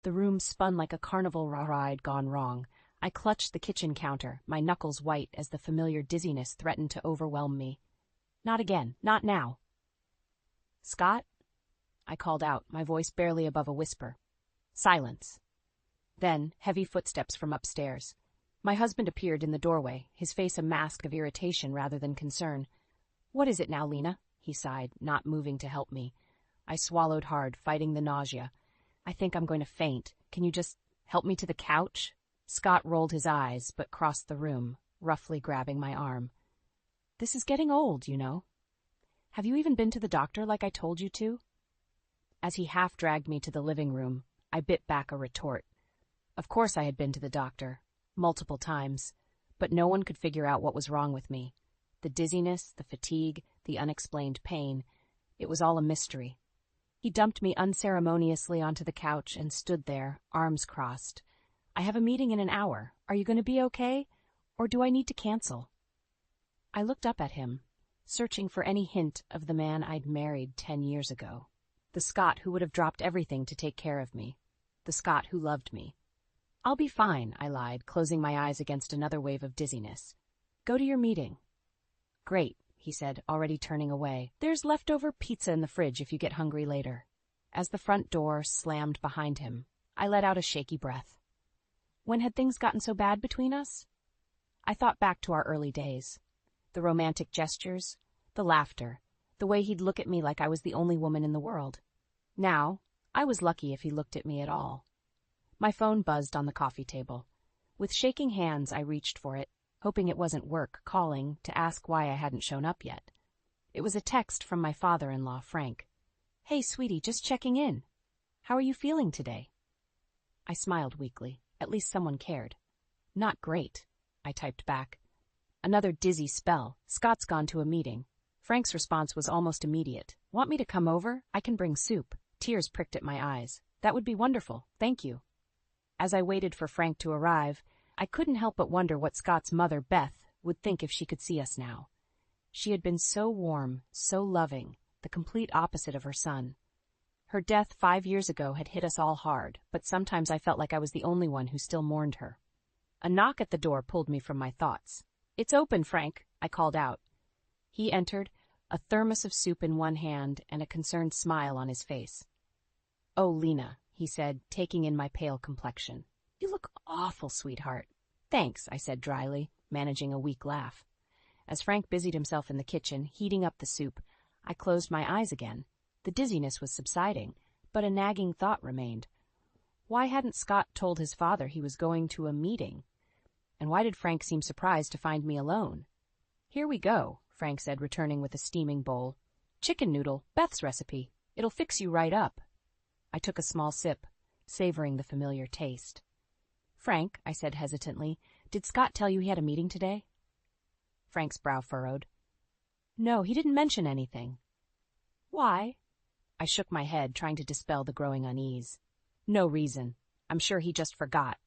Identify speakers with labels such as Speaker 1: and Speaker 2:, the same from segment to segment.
Speaker 1: The room spun like a carnival ride gone wrong. I clutched the kitchen counter, my knuckles white as the familiar dizziness threatened to overwhelm me. Not again, not now. "Scott?" I called out, my voice barely above a whisper. Silence. Then, heavy footsteps from upstairs. My husband appeared in the doorway, his face a mask of irritation rather than concern. "What is it now, Lena?" he sighed, not moving to help me. I swallowed hard, fighting the nausea. "I think I'm going to faint. Can you just help me to the couch?" Scott rolled his eyes, but crossed the room, roughly grabbing my arm. "This is getting old, you know. Have you even been to the doctor like I told you to?" As he half-dragged me to the living room, I bit back a retort. Of course I had been to the doctor, multiple times, but no one could figure out what was wrong with me. The dizziness, the fatigue, the unexplained pain, it was all a mystery. He dumped me unceremoniously onto the couch and stood there, arms crossed. "I have a meeting in an hour. Are you going to be okay? Or do I need to cancel?" I looked up at him, searching for any hint of the man I'd married 10 years ago. The Scott who would have dropped everything to take care of me. The Scott who loved me. "I'll be fine," I lied, closing my eyes against another wave of dizziness. "Go to your meeting." "Great," he said, already turning away. "There's leftover pizza in the fridge if you get hungry later." As the front door slammed behind him, I let out a shaky breath. When had things gotten so bad between us? I thought back to our early days. The romantic gestures, the laughter, the way he'd look at me like I was the only woman in the world. Now, I was lucky if he looked at me at all. My phone buzzed on the coffee table. With shaking hands, I reached for it, hoping it wasn't work calling to ask why I hadn't shown up yet. It was a text from my father-in-law, Frank. "Hey, sweetie, just checking in. How are you feeling today?" I smiled weakly. At least someone cared. "Not great," I typed back. "Another dizzy spell. Scott's gone to a meeting." Frank's response was almost immediate. "Want me to come over? I can bring soup." Tears pricked at my eyes. "That would be wonderful. Thank you." As I waited for Frank to arrive, I couldn't help but wonder what Scott's mother, Beth, would think if she could see us now. She had been so warm, so loving, the complete opposite of her son. Her death 5 years ago had hit us all hard, but sometimes I felt like I was the only one who still mourned her. A knock at the door pulled me from my thoughts. "It's open, Frank," I called out. He entered, a thermos of soup in one hand and a concerned smile on his face. "Oh, Lena," he said, taking in my pale complexion. "You look awful, sweetheart." "Thanks," I said dryly, managing a weak laugh. As Frank busied himself in the kitchen, heating up the soup, I closed my eyes again. The dizziness was subsiding, but a nagging thought remained. Why hadn't Scott told his father he was going to a meeting? And why did Frank seem surprised to find me alone? "Here we go," Frank said, returning with a steaming bowl. "Chicken noodle, Beth's recipe. It'll fix you right up." I took a small sip, savoring the familiar taste. "Frank," I said hesitantly, "did Scott tell you he had a meeting today?" Frank's brow furrowed. "No, he didn't mention anything." "Why?" I shook my head, trying to dispel the growing unease. "No reason. I'm sure he just forgot."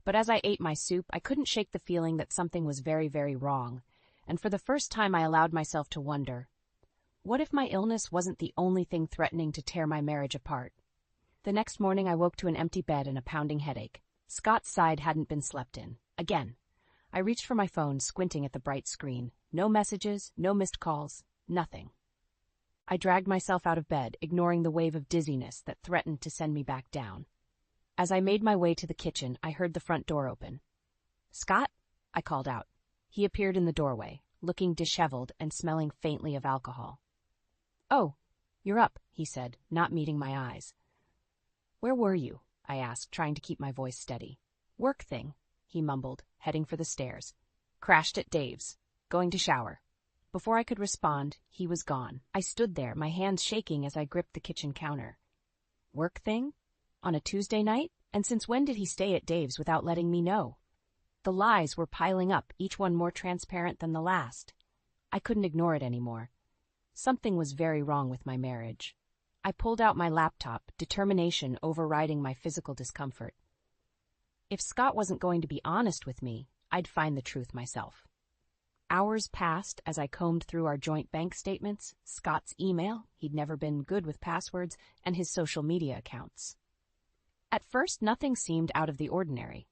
Speaker 1: But as I ate my soup, I couldn't shake the feeling that something was very, very wrong, and for the first time I allowed myself to wonder, what if my illness wasn't the only thing threatening to tear my marriage apart? The next morning I woke to an empty bed and a pounding headache. Scott's side hadn't been slept in. Again. I reached for my phone, squinting at the bright screen. No messages, no missed calls, nothing. I dragged myself out of bed, ignoring the wave of dizziness that threatened to send me back down. As I made my way to the kitchen, I heard the front door open. "Scott?" I called out. He appeared in the doorway, looking disheveled and smelling faintly of alcohol. "Oh, you're up," he said, not meeting my eyes. "Where were you?" I asked, trying to keep my voice steady. "Work thing," he mumbled, heading for the stairs. "Crashed at Dave's. Going to shower." Before I could respond, he was gone. I stood there, my hands shaking as I gripped the kitchen counter. Work thing? On a Tuesday night? And since when did he stay at Dave's without letting me know? The lies were piling up, each one more transparent than the last. I couldn't ignore it anymore. Something was very wrong with my marriage. I pulled out my laptop, determination overriding my physical discomfort. If Scott wasn't going to be honest with me, I'd find the truth myself. Hours passed as I combed through our joint bank statements, Scott's email, he'd never been good with passwords, and his social media accounts. At first, nothing seemed out of the ordinary.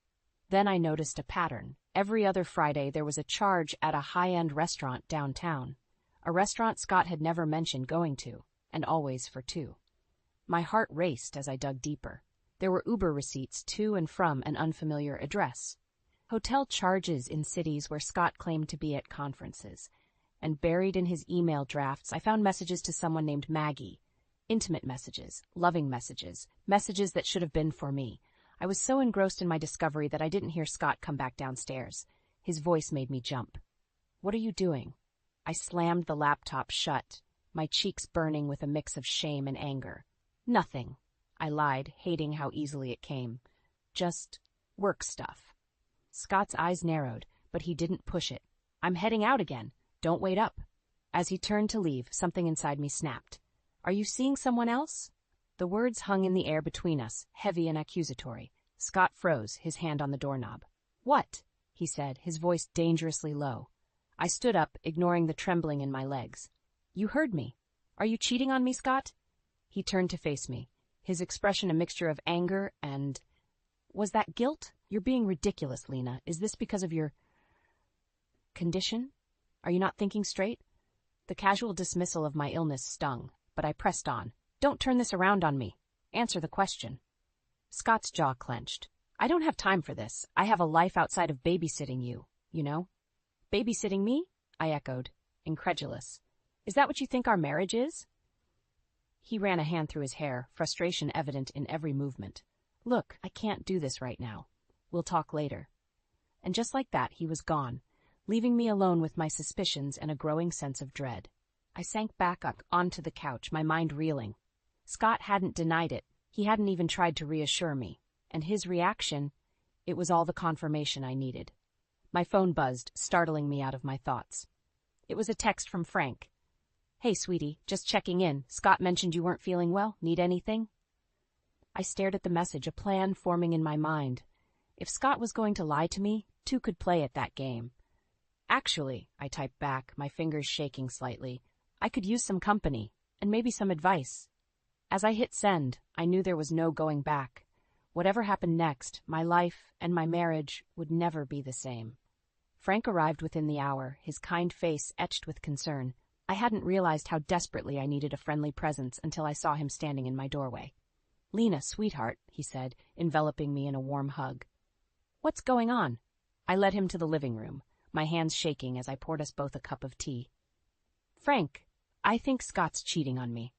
Speaker 1: Then I noticed a pattern. Every other Friday, there was a charge at a high-end restaurant downtown. A restaurant Scott had never mentioned going to, and always for two. My heart raced as I dug deeper. There were Uber receipts to and from an unfamiliar address. Hotel charges in cities where Scott claimed to be at conferences. And buried in his email drafts, I found messages to someone named Maggie. Intimate messages, loving messages, messages that should have been for me. I was so engrossed in my discovery that I didn't hear Scott come back downstairs. His voice made me jump. "What are you doing?" I slammed the laptop shut, my cheeks burning with a mix of shame and anger. "Nothing," I lied, hating how easily it came. "Just work stuff." Scott's eyes narrowed, but he didn't push it. "I'm heading out again. Don't wait up." As he turned to leave, something inside me snapped. "Are you seeing someone else?" The words hung in the air between us, heavy and accusatory. Scott froze, his hand on the doorknob. "What?" he said, his voice dangerously low. I stood up, ignoring the trembling in my legs. "You heard me. Are you cheating on me, Scott?" He turned to face me, his expression a mixture of anger and... "Was that guilt? You're being ridiculous, Lena. Is this because of your... condition? Are you not thinking straight?" The casual dismissal of my illness stung, but I pressed on. "Don't turn this around on me. Answer the question." Scott's jaw clenched. "I don't have time for this. I have a life outside of babysitting you, you know?" "Babysitting me?" I echoed, incredulous. "Is that what you think our marriage is?" He ran a hand through his hair, frustration evident in every movement. "Look, I can't do this right now. We'll talk later." And just like that, he was gone, leaving me alone with my suspicions and a growing sense of dread. I sank back up onto the couch, my mind reeling. Scott hadn't denied it. He hadn't even tried to reassure me. And his reaction, it was all the confirmation I needed. My phone buzzed, startling me out of my thoughts. It was a text from Frank. "Hey, sweetie, just checking in. Scott mentioned you weren't feeling well. Need anything?" I stared at the message, a plan forming in my mind. If Scott was going to lie to me, two could play at that game. "Actually," I typed back, my fingers shaking slightly, "I could use some company, and maybe some advice." As I hit send, I knew there was no going back. Whatever happened next, my life and my marriage would never be the same. Frank arrived within the hour, his kind face etched with concern. I hadn't realized how desperately I needed a friendly presence until I saw him standing in my doorway. "Lena, sweetheart," he said, enveloping me in a warm hug. "What's going on?" I led him to the living room, my hands shaking as I poured us both a cup of tea. "Frank, I think Scott's cheating on me."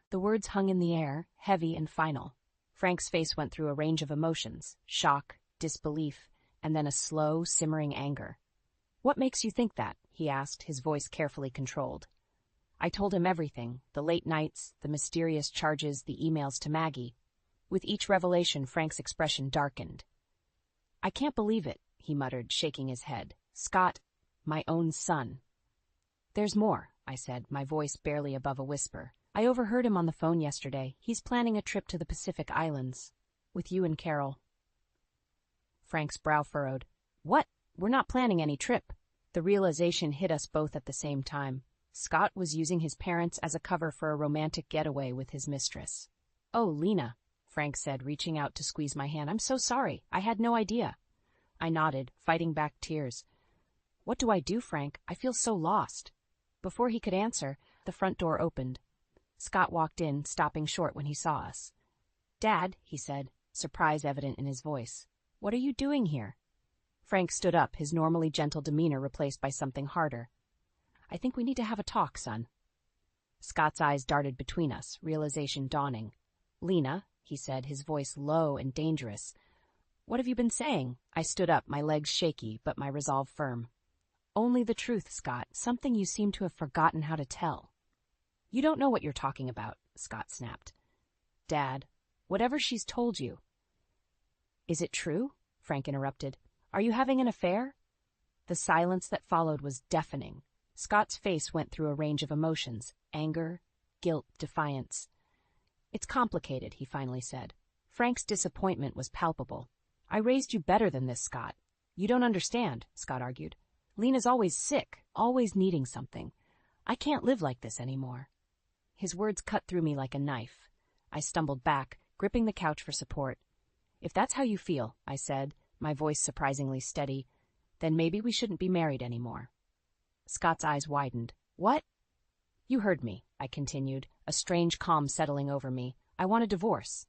Speaker 1: The words hung in the air, heavy and final. Frank's face went through a range of emotions, shock, disbelief, and then a slow, simmering anger. "What makes you think that?" he asked, his voice carefully controlled. I told him everything, the late nights, the mysterious charges, the emails to Maggie. With each revelation, Frank's expression darkened. "I can't believe it," he muttered, shaking his head. "Scott, my own son." "There's more," I said, my voice barely above a whisper. "I overheard him on the phone yesterday. He's planning a trip to the Pacific Islands. With you and Carol." Frank's brow furrowed. "What? We're not planning any trip." The realization hit us both at the same time. Scott was using his parents as a cover for a romantic getaway with his mistress. "Oh, Lena," Frank said, reaching out to squeeze my hand. "I'm so sorry. I had no idea." I nodded, fighting back tears. "What do I do, Frank? I feel so lost." Before he could answer, the front door opened. Scott walked in, stopping short when he saw us. "Dad," he said, surprise evident in his voice. "What are you doing here?" Frank stood up, his normally gentle demeanor replaced by something harder. "I think we need to have a talk, son." Scott's eyes darted between us, realization dawning. "Lena," he said, his voice low and dangerous. "What have you been saying?" I stood up, my legs shaky, but my resolve firm. "Only the truth, Scott, something you seem to have forgotten how to tell." "You don't know what you're talking about," Scott snapped. "Dad, whatever she's told you." "Is it true?" Frank interrupted. "Are you having an affair?" The silence that followed was deafening. Scott's face went through a range of emotions, anger, guilt, defiance. "It's complicated," he finally said. Frank's disappointment was palpable. "I raised you better than this, Scott." "You don't understand," Scott argued. "Lena's always sick, always needing something. I can't live like this anymore." His words cut through me like a knife. I stumbled back, gripping the couch for support. "If that's how you feel," I said, my voice surprisingly steady, "then maybe we shouldn't be married anymore." Scott's eyes widened. "What?" "You heard me," I continued, a strange calm settling over me. "I want a divorce."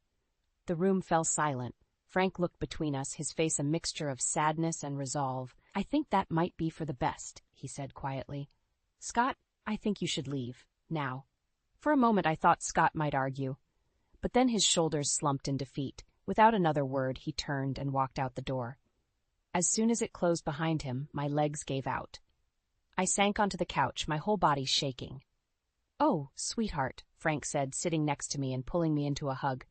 Speaker 1: The room fell silent. Frank looked between us, his face a mixture of sadness and resolve. "I think that might be for the best," he said quietly. "Scott, I think you should leave. Now." For a moment I thought Scott might argue. But then his shoulders slumped in defeat. Without another word, he turned and walked out the door. As soon as it closed behind him, my legs gave out. I sank onto the couch, my whole body shaking. "Oh, sweetheart," Frank said, sitting next to me and pulling me into a hug.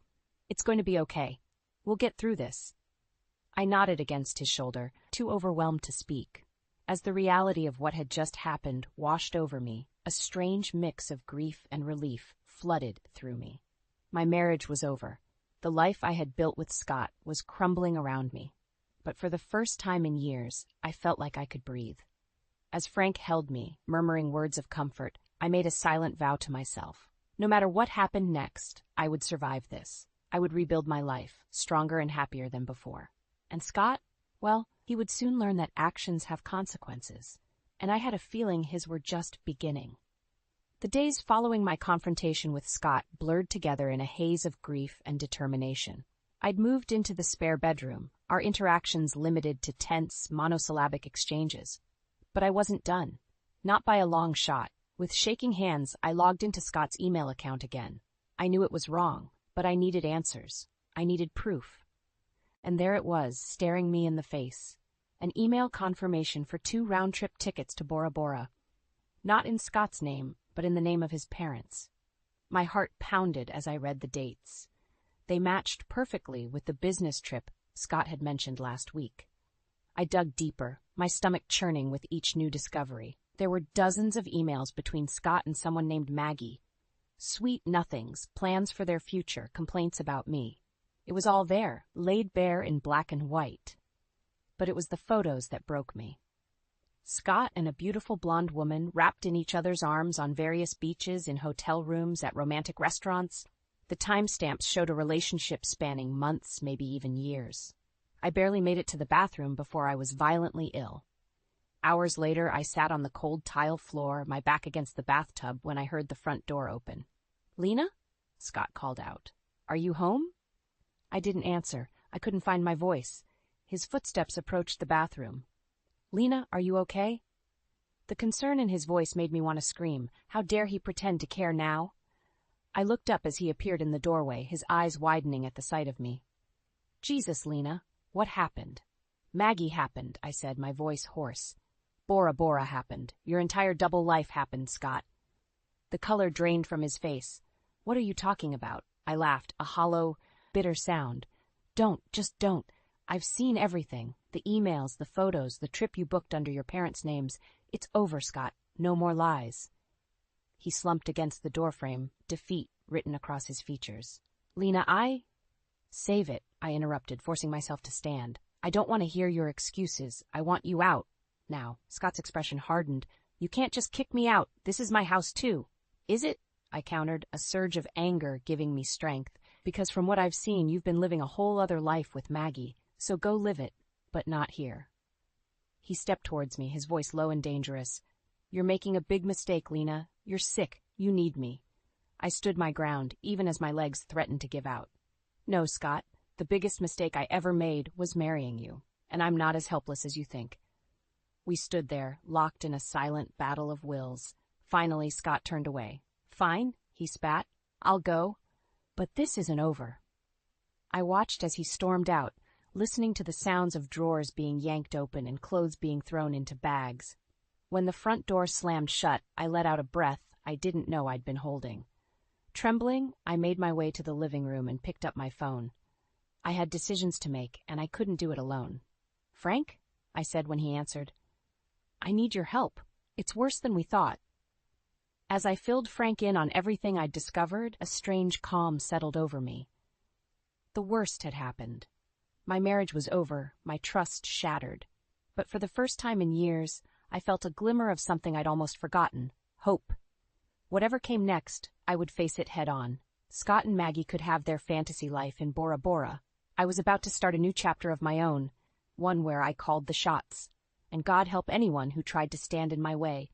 Speaker 1: "It's going to be okay. We'll get through this." I nodded against his shoulder, too overwhelmed to speak. As the reality of what had just happened washed over me, a strange mix of grief and relief flooded through me. My marriage was over. The life I had built with Scott was crumbling around me. But for the first time in years, I felt like I could breathe. As Frank held me, murmuring words of comfort, I made a silent vow to myself. No matter what happened next, I would survive this. I would rebuild my life, stronger and happier than before. And Scott? Well, he would soon learn that actions have consequences, and I had a feeling his were just beginning. The days following my confrontation with Scott blurred together in a haze of grief and determination. I'd moved into the spare bedroom, our interactions limited to tense, monosyllabic exchanges. But I wasn't done. Not by a long shot. With shaking hands, I logged into Scott's email account again. I knew it was wrong, but I needed answers. I needed proof. And there it was, staring me in the face. An email confirmation for 2 round-trip tickets to Bora Bora. Not in Scott's name, but in the name of his parents. My heart pounded as I read the dates. They matched perfectly with the business trip Scott had mentioned last week. I dug deeper, my stomach churning with each new discovery. There were dozens of emails between Scott and someone named Maggie. Sweet nothings, plans for their future, complaints about me. It was all there, laid bare in black and white. But it was the photos that broke me. Scott and a beautiful blonde woman wrapped in each other's arms on various beaches, in hotel rooms, at romantic restaurants. The timestamps showed a relationship spanning months, maybe even years. I barely made it to the bathroom before I was violently ill. Hours later, I sat on the cold tile floor, my back against the bathtub, when I heard the front door open. "Lena?" Scott called out. "Are you home?" I didn't answer. I couldn't find my voice. His footsteps approached the bathroom. "Lena, are you okay?" The concern in his voice made me want to scream. How dare he pretend to care now? I looked up as he appeared in the doorway, his eyes widening at the sight of me. "Jesus, Lena, what happened?" "Maggie happened," I said, my voice hoarse. "Bora Bora happened. Your entire double life happened, Scott." The color drained from his face. "What are you talking about?" I laughed, a hollow, bitter sound. Just don't. I've seen everything. The emails, the photos, the trip you booked under your parents' names. It's over, Scott. No more lies." He slumped against the doorframe, defeat written across his features. "Lena, Save it," I interrupted, forcing myself to stand. "I don't want to hear your excuses. I want you out. Now." Scott's expression hardened. "You can't just kick me out. This is my house, too." "Is it?" I countered, a surge of anger giving me strength. "Because from what I've seen, you've been living a whole other life with Maggie. So go live it, but not here." He stepped towards me, his voice low and dangerous. "You're making a big mistake, Lena. You're sick. You need me." I stood my ground, even as my legs threatened to give out. "No, Scott. The biggest mistake I ever made was marrying you, and I'm not as helpless as you think." We stood there, locked in a silent battle of wills. Finally, Scott turned away. "Fine," he spat. "I'll go. But this isn't over." I watched as he stormed out, listening to the sounds of drawers being yanked open and clothes being thrown into bags. When the front door slammed shut, I let out a breath I didn't know I'd been holding. Trembling, I made my way to the living room and picked up my phone. I had decisions to make, and I couldn't do it alone. "Frank?" I said when he answered. "I need your help. It's worse than we thought." As I filled Frank in on everything I'd discovered, a strange calm settled over me. The worst had happened. My marriage was over, my trust shattered. But for the first time in years, I felt a glimmer of something I'd almost forgotten: hope. Whatever came next, I would face it head on. Scott and Maggie could have their fantasy life in Bora Bora. I was about to start a new chapter of my own, one where I called the shots, and God help anyone who tried to stand in my way.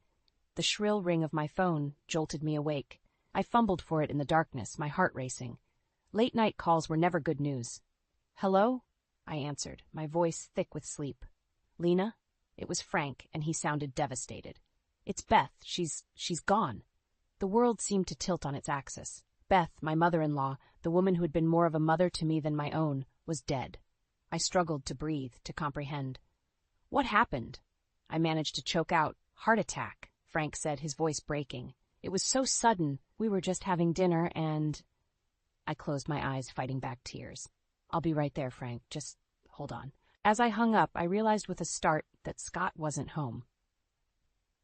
Speaker 1: The shrill ring of my phone jolted me awake. I fumbled for it in the darkness, my heart racing. Late-night calls were never good news. "Hello?" I answered, my voice thick with sleep. "Lena?" It was Frank, and he sounded devastated. "It's Beth. She's gone." The world seemed to tilt on its axis. Beth, my mother-in-law, the woman who had been more of a mother to me than my own, was dead. I struggled to breathe, to comprehend. "What happened?" I managed to choke out. "Heart attack," Frank said, his voice breaking. "It was so sudden. We were just having dinner and—" I closed my eyes, fighting back tears. "I'll be right there, Frank. Just hold on." As I hung up, I realized with a start that Scott wasn't home.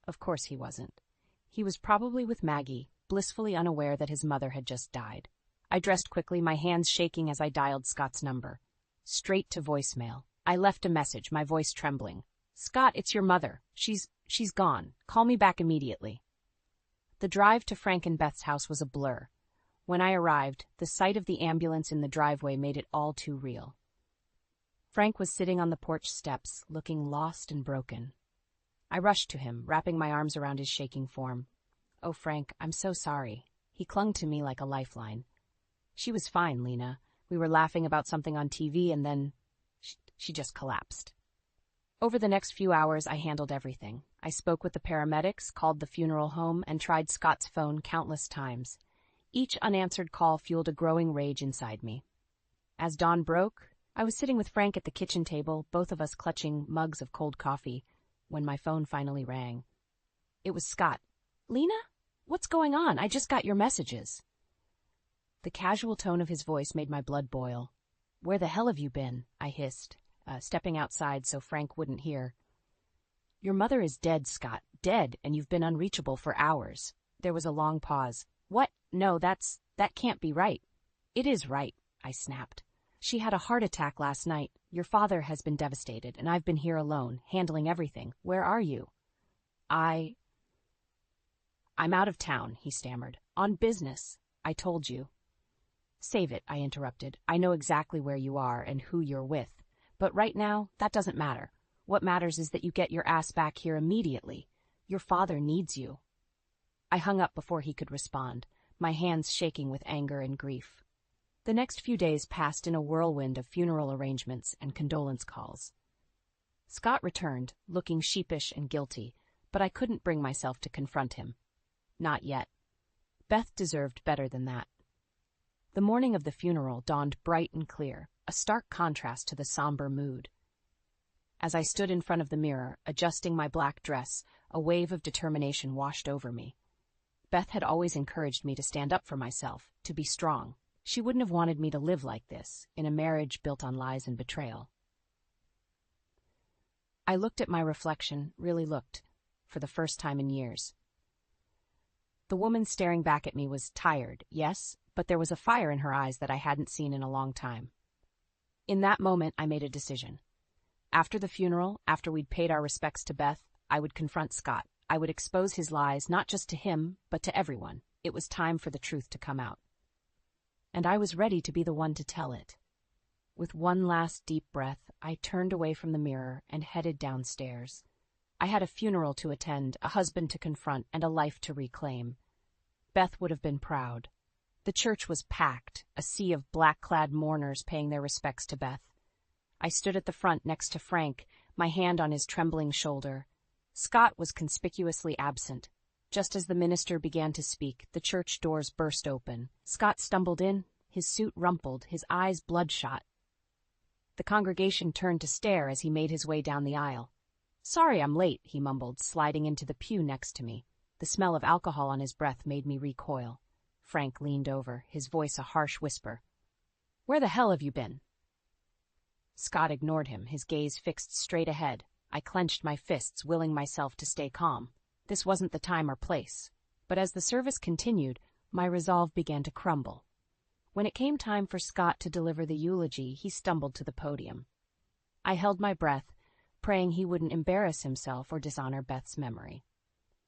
Speaker 1: Of course he wasn't. He was probably with Maggie, blissfully unaware that his mother had just died. I dressed quickly, my hands shaking as I dialed Scott's number. Straight to voicemail. I left a message, my voice trembling. "Scott, it's your mother. She's gone. Call me back immediately." The drive to Frank and Beth's house was a blur. When I arrived, the sight of the ambulance in the driveway made it all too real. Frank was sitting on the porch steps, looking lost and broken. I rushed to him, wrapping my arms around his shaking form. "Oh, Frank, I'm so sorry." He clung to me like a lifeline. "She was fine, Lena. We were laughing about something on TV and then she just collapsed." Over the next few hours, I handled everything. I spoke with the paramedics, called the funeral home, and tried Scott's phone countless times. Each unanswered call fueled a growing rage inside me. As dawn broke, I was sitting with Frank at the kitchen table, both of us clutching mugs of cold coffee, when my phone finally rang. It was Scott. "Lena? What's going on? I just got your messages." The casual tone of his voice made my blood boil. "Where the hell have you been?" I hissed, stepping outside so Frank wouldn't hear. "Your mother is dead, Scott. Dead, and you've been unreachable for hours." There was a long pause. "What? No, that can't be right." "It is right," I snapped. "She had a heart attack last night. Your father has been devastated, and I've been here alone, handling everything. Where are you?" I'm out of town," he stammered. "On business. I told you." "Save it," I interrupted. "I know exactly where you are and who you're with. But right now, that doesn't matter. What matters is that you get your ass back here immediately. Your father needs you." I hung up before he could respond, my hands shaking with anger and grief. The next few days passed in a whirlwind of funeral arrangements and condolence calls. Scott returned, looking sheepish and guilty, but I couldn't bring myself to confront him. Not yet. Beth deserved better than that. The morning of the funeral dawned bright and clear, a stark contrast to the somber mood. As I stood in front of the mirror, adjusting my black dress, a wave of determination washed over me. Beth had always encouraged me to stand up for myself, to be strong. She wouldn't have wanted me to live like this, in a marriage built on lies and betrayal. I looked at my reflection, really looked, for the first time in years. The woman staring back at me was tired, yes, but there was a fire in her eyes that I hadn't seen in a long time. In that moment, I made a decision. After the funeral, after we'd paid our respects to Beth, I would confront Scott. I would expose his lies, not just to him, but to everyone. It was time for the truth to come out. And I was ready to be the one to tell it. With one last deep breath, I turned away from the mirror and headed downstairs. I had a funeral to attend, a husband to confront, and a life to reclaim. Beth would have been proud. The church was packed, a sea of black-clad mourners paying their respects to Beth. I stood at the front next to Frank, my hand on his trembling shoulder. Scott was conspicuously absent. Just as the minister began to speak, the church doors burst open. Scott stumbled in, his suit rumpled, his eyes bloodshot. The congregation turned to stare as he made his way down the aisle. "Sorry I'm late," he mumbled, sliding into the pew next to me. The smell of alcohol on his breath made me recoil. Frank leaned over, his voice a harsh whisper. "Where the hell have you been?" Scott ignored him, his gaze fixed straight ahead. I clenched my fists, willing myself to stay calm. This wasn't the time or place. But as the service continued, my resolve began to crumble. When it came time for Scott to deliver the eulogy, he stumbled to the podium. I held my breath, praying he wouldn't embarrass himself or dishonor Beth's memory.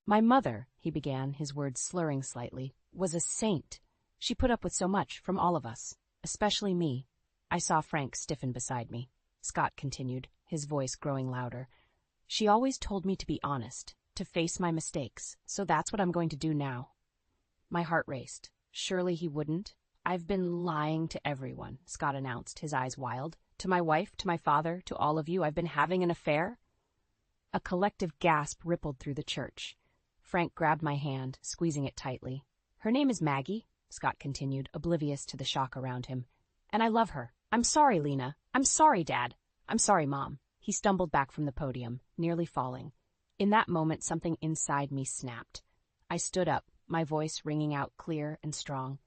Speaker 1: "My mother," he began, his words slurring slightly, "was a saint. She put up with so much from all of us, especially me. I saw Frank stiffen beside me. Scott continued, his voice growing louder. She always told me to be honest, to face my mistakes, so that's what I'm going to do now. My heart raced. Surely he wouldn't. I've been lying to everyone, Scott announced, his eyes wild. To my wife, to my father, to all of you, I've been having an affair? A collective gasp rippled through the church. Frank grabbed my hand, squeezing it tightly. Her name is Maggie, Scott continued, oblivious to the shock around him. And I love her. I'm sorry, Lena. I'm sorry, Dad. I'm sorry, Mom. He stumbled back from the podium, nearly falling. In that moment, something inside me snapped. I stood up, my voice ringing out clear and strong.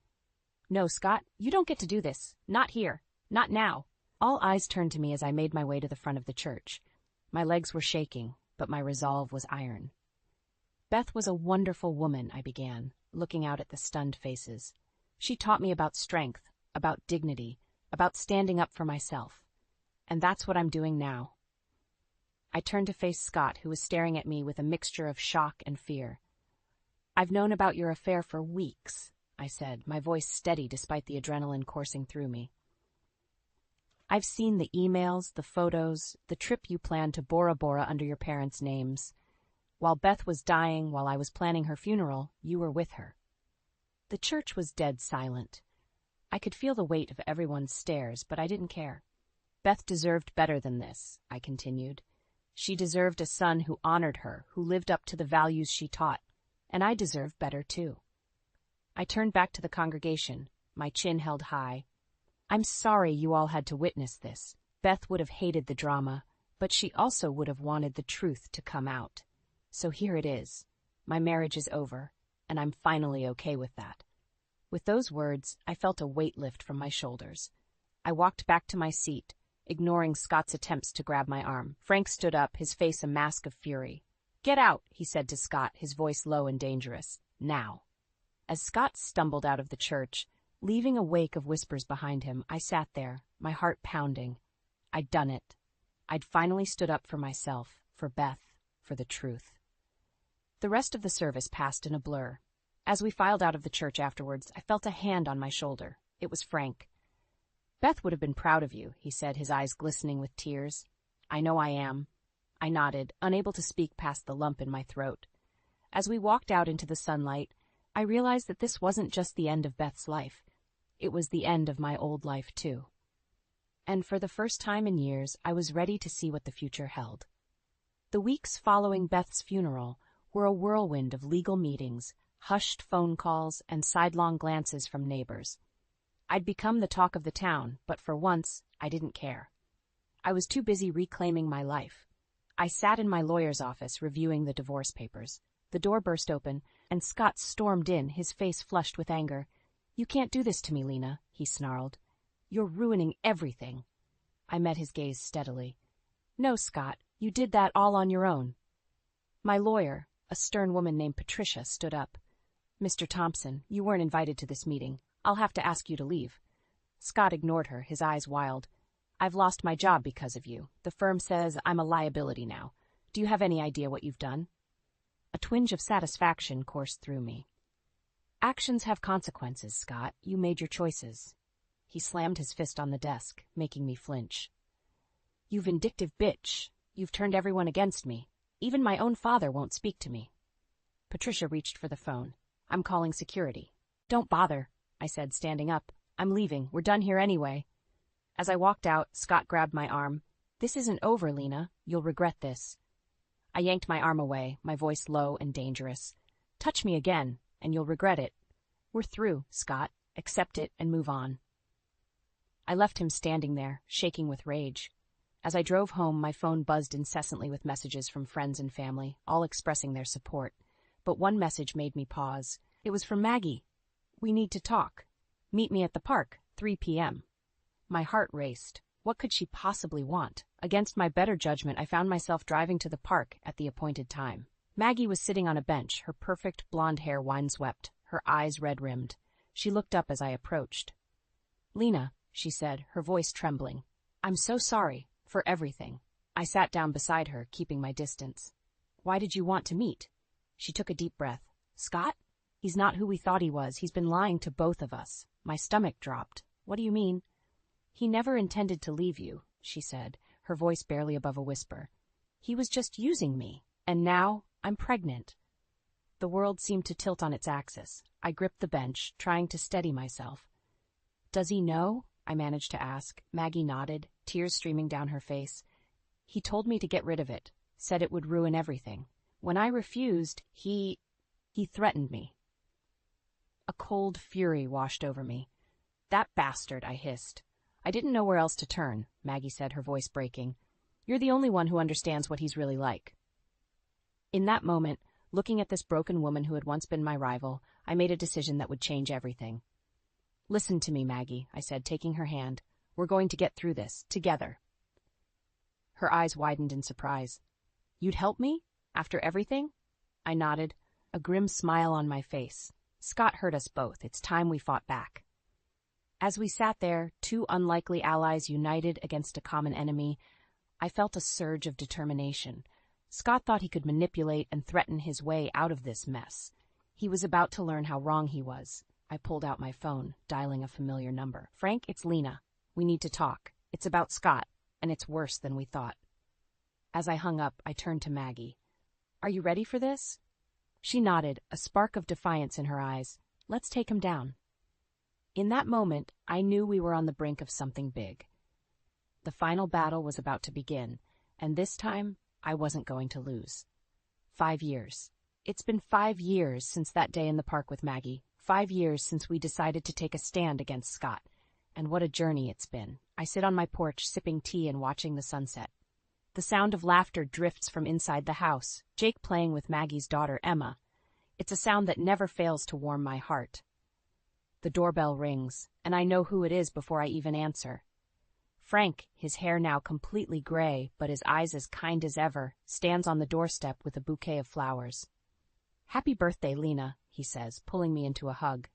Speaker 1: No, Scott, you don't get to do this. Not here. Not now. All eyes turned to me as I made my way to the front of the church. My legs were shaking, but my resolve was iron. Beth was a wonderful woman, I began, looking out at the stunned faces. She taught me about strength, about dignity, about standing up for myself. And that's what I'm doing now. I turned to face Scott, who was staring at me with a mixture of shock and fear. I've known about your affair for weeks, I said, my voice steady despite the adrenaline coursing through me. I've seen the emails, the photos, the trip you planned to Bora Bora under your parents' names. While Beth was dying, while I was planning her funeral, you were with her. The church was dead silent. I could feel the weight of everyone's stares, but I didn't care. Beth deserved better than this, I continued. She deserved a son who honored her, who lived up to the values she taught, and I deserve better too. I turned back to the congregation, my chin held high. I'm sorry you all had to witness this. Beth would have hated the drama, but she also would have wanted the truth to come out. So here it is. My marriage is over, and I'm finally okay with that. With those words, I felt a weight lift from my shoulders. I walked back to my seat, ignoring Scott's attempts to grab my arm. Frank stood up, his face a mask of fury. Get out, he said to Scott, his voice low and dangerous. Now. As Scott stumbled out of the church, leaving a wake of whispers behind him, I sat there, my heart pounding. I'd done it. I'd finally stood up for myself, for Beth, for the truth. The rest of the service passed in a blur. As we filed out of the church afterwards, I felt a hand on my shoulder. It was Frank. Beth would have been proud of you, he said, his eyes glistening with tears. I know I am. I nodded, unable to speak past the lump in my throat. As we walked out into the sunlight, I realized that this wasn't just the end of Beth's life. It was the end of my old life, too. And for the first time in years, I was ready to see what the future held. The weeks following Beth's funeral were a whirlwind of legal meetings, hushed phone calls, and sidelong glances from neighbors. I'd become the talk of the town, but for once, I didn't care. I was too busy reclaiming my life. I sat in my lawyer's office reviewing the divorce papers. The door burst open, and Scott stormed in, his face flushed with anger. You can't do this to me, Lena, he snarled. You're ruining everything. I met his gaze steadily. No, Scott, you did that all on your own. My lawyer, a stern woman named Patricia, stood up. Mr. Thompson, you weren't invited to this meeting. I'll have to ask you to leave. Scott ignored her, his eyes wild. I've lost my job because of you. The firm says I'm a liability now. Do you have any idea what you've done? A twinge of satisfaction coursed through me. Actions have consequences, Scott. You made your choices. He slammed his fist on the desk, making me flinch. You vindictive bitch. You've turned everyone against me. Even my own father won't speak to me. Patricia reached for the phone. I'm calling security. Don't bother, I said, standing up. I'm leaving. We're done here anyway. As I walked out, Scott grabbed my arm. This isn't over, Lena. You'll regret this. I yanked my arm away, my voice low and dangerous. Touch me again, and you'll regret it. We're through, Scott. Accept it and move on. I left him standing there, shaking with rage. As I drove home, my phone buzzed incessantly with messages from friends and family, all expressing their support. But one message made me pause. It was from Maggie. We need to talk. Meet me at the park, 3 p.m. My heart raced. What could she possibly want? Against my better judgment, I found myself driving to the park at the appointed time. Maggie was sitting on a bench, her perfect blonde hair windswept, her eyes red-rimmed. She looked up as I approached. Lena, she said, her voice trembling. I'm so sorry, for everything. I sat down beside her, keeping my distance. Why did you want to meet? She took a deep breath. Scott? He's not who we thought he was. He's been lying to both of us. My stomach dropped. What do you mean? He never intended to leave you, she said, her voice barely above a whisper. He was just using me. And now I'm pregnant. The world seemed to tilt on its axis. I gripped the bench, trying to steady myself. Does he know? I managed to ask. Maggie nodded, tears streaming down her face. He told me to get rid of it, said it would ruin everything. When I refused, he threatened me. A cold fury washed over me. That bastard, I hissed. I didn't know where else to turn, Maggie said, her voice breaking. You're the only one who understands what he's really like. In that moment, looking at this broken woman who had once been my rival, I made a decision that would change everything. Listen to me, Maggie, I said, taking her hand. We're going to get through this, together. Her eyes widened in surprise. You'd help me? After everything? I nodded, a grim smile on my face. Scott hurt us both. It's time we fought back. As we sat there, two unlikely allies united against a common enemy, I felt a surge of determination. Scott thought he could manipulate and threaten his way out of this mess. He was about to learn how wrong he was. I pulled out my phone, dialing a familiar number. Frank, it's Lena. We need to talk. It's about Scott, and it's worse than we thought. As I hung up, I turned to Maggie. Are you ready for this? She nodded, a spark of defiance in her eyes. Let's take him down. In that moment, I knew we were on the brink of something big. The final battle was about to begin, and this time, I wasn't going to lose. 5 years. It's been 5 years since that day in the park with Maggie. 5 years since we decided to take a stand against Scott. And what a journey it's been. I sit on my porch, sipping tea and watching the sunset. The sound of laughter drifts from inside the house, Jake playing with Maggie's daughter, Emma. It's a sound that never fails to warm my heart. The doorbell rings, and I know who it is before I even answer. Frank, his hair now completely gray, but his eyes as kind as ever, stands on the doorstep with a bouquet of flowers. Happy birthday, Lena, he says, pulling me into a hug.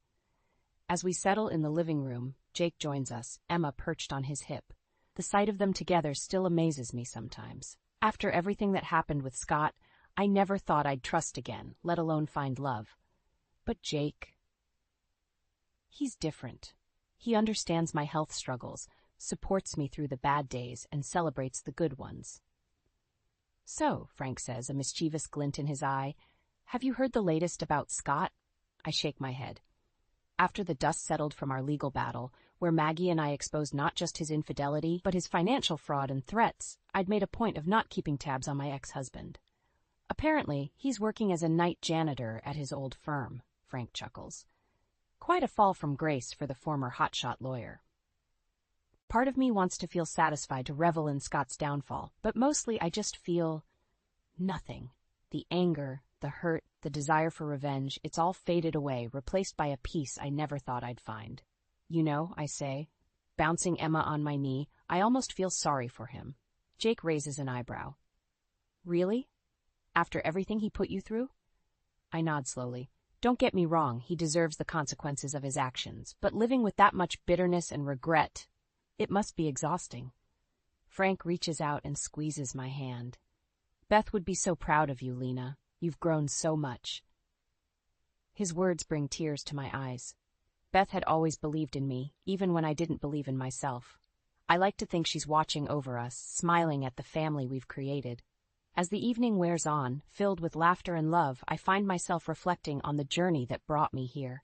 Speaker 1: As we settle in the living room, Jake joins us, Emma perched on his hip. The sight of them together still amazes me sometimes. After everything that happened with Scott, I never thought I'd trust again, let alone find love. But Jake, he's different. He understands my health struggles, supports me through the bad days, and celebrates the good ones. So, Frank says, a mischievous glint in his eye, have you heard the latest about Scott? I shake my head. After the dust settled from our legal battle, where Maggie and I exposed not just his infidelity, but his financial fraud and threats, I'd made a point of not keeping tabs on my ex-husband. Apparently, he's working as a night janitor at his old firm, Frank chuckles. Quite a fall from grace for the former hotshot lawyer. Part of me wants to feel satisfied to revel in Scott's downfall, but mostly I just feel nothing. The anger, the hurt, the desire for revenge, it's all faded away, replaced by a peace I never thought I'd find. You know, I say, bouncing Emma on my knee, I almost feel sorry for him. Jake raises an eyebrow. Really? After everything he put you through? I nod slowly. Don't get me wrong, he deserves the consequences of his actions, but living with that much bitterness and regret, it must be exhausting. Frank reaches out and squeezes my hand. Beth would be so proud of you, Lena. You've grown so much. His words bring tears to my eyes. Beth had always believed in me, even when I didn't believe in myself. I like to think she's watching over us, smiling at the family we've created. As the evening wears on, filled with laughter and love, I find myself reflecting on the journey that brought me here.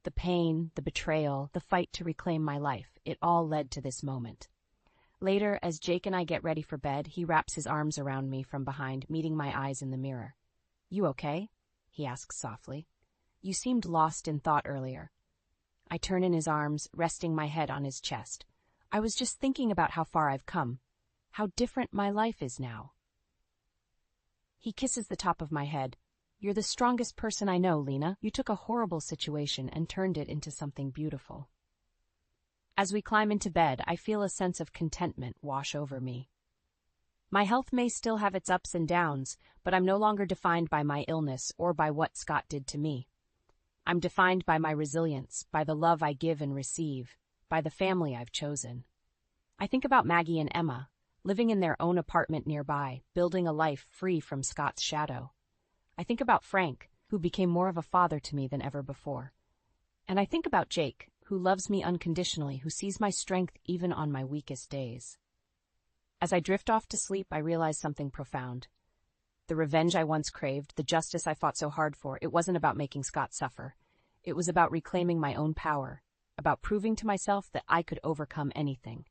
Speaker 1: The pain, the betrayal, the fight to reclaim my life, it all led to this moment. Later, as Jake and I get ready for bed, he wraps his arms around me from behind, meeting my eyes in the mirror. You okay? He asks softly. You seemed lost in thought earlier. I turn in his arms, resting my head on his chest. I was just thinking about how far I've come, how different my life is now. He kisses the top of my head. You're the strongest person I know, Lena. You took a horrible situation and turned it into something beautiful. As we climb into bed, I feel a sense of contentment wash over me. My health may still have its ups and downs, but I'm no longer defined by my illness or by what Scott did to me. I'm defined by my resilience, by the love I give and receive, by the family I've chosen. I think about Maggie and Emma, living in their own apartment nearby, building a life free from Scott's shadow. I think about Frank, who became more of a father to me than ever before. And I think about Jake, who loves me unconditionally, who sees my strength even on my weakest days. As I drift off to sleep, I realize something profound. The revenge I once craved, the justice I fought so hard for, it wasn't about making Scott suffer. It was about reclaiming my own power, about proving to myself that I could overcome anything.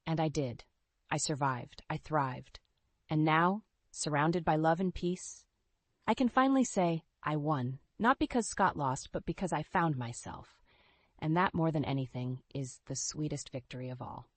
Speaker 1: And I did. I survived. I thrived. And now, surrounded by love and peace, I can finally say I won, not because Scott lost, but because I found myself. And that, more than anything, is the sweetest victory of all.